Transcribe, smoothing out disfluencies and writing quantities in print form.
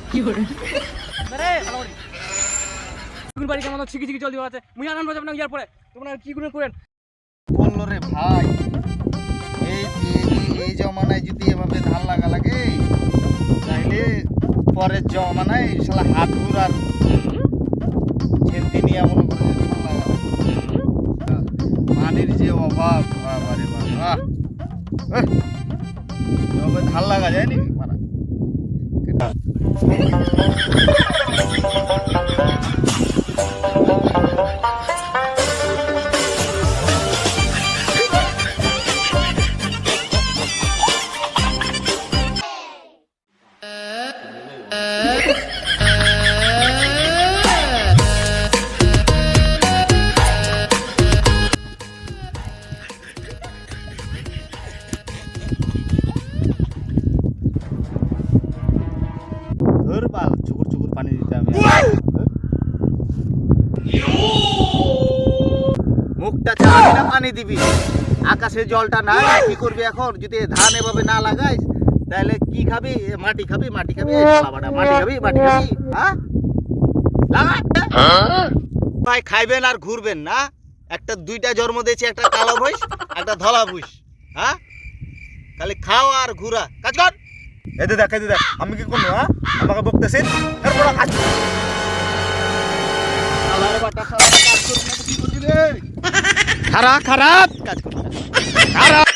আরে হালাওরি গুণ বাড়ি কেমন ছিকি ছিকি চল দিবা আছে মুই আনন্দ বাজাব না ইয়ার পরে তোমরা কি গুণ করেন বললো রে ভাই এই জমানায় যদি এভাবে ধান লাগা লাগে তাইলে পরের জমানায় শালা হাত ঘুরার ছেন্তি নিয়ে মনে করে ধান লাগা পানির যে অভাব বাবারে বাবা এভাবে ধান লাগা যায় নাকি মারা বাল চুকুর চুকুর পানি দিতে আমি মুখটা চালাবি না পানি দিবি আকাশে জলটা না কি করবি এখন যদি ধান এভাবে না লাগাইস তাহলে কি খাবি মাটি খাবি মাটি খাবি মাটি খাবি হ্যাঁ লাগা ভাই খাইবেন আর ঘুরবেন না একটা দুইটা জন্ম দিয়েছে একটা কালো ভুষ একটা ধলা ভুষ হ্যাঁ খালি খাও আর ঘুরা কাজ কর এই দেখ আমি কি করবো হ্যাঁ আমাকে বকতেছেন এরপর কাজ খারাপ কাজ করবি খারাপ কাজ করবি খারাপ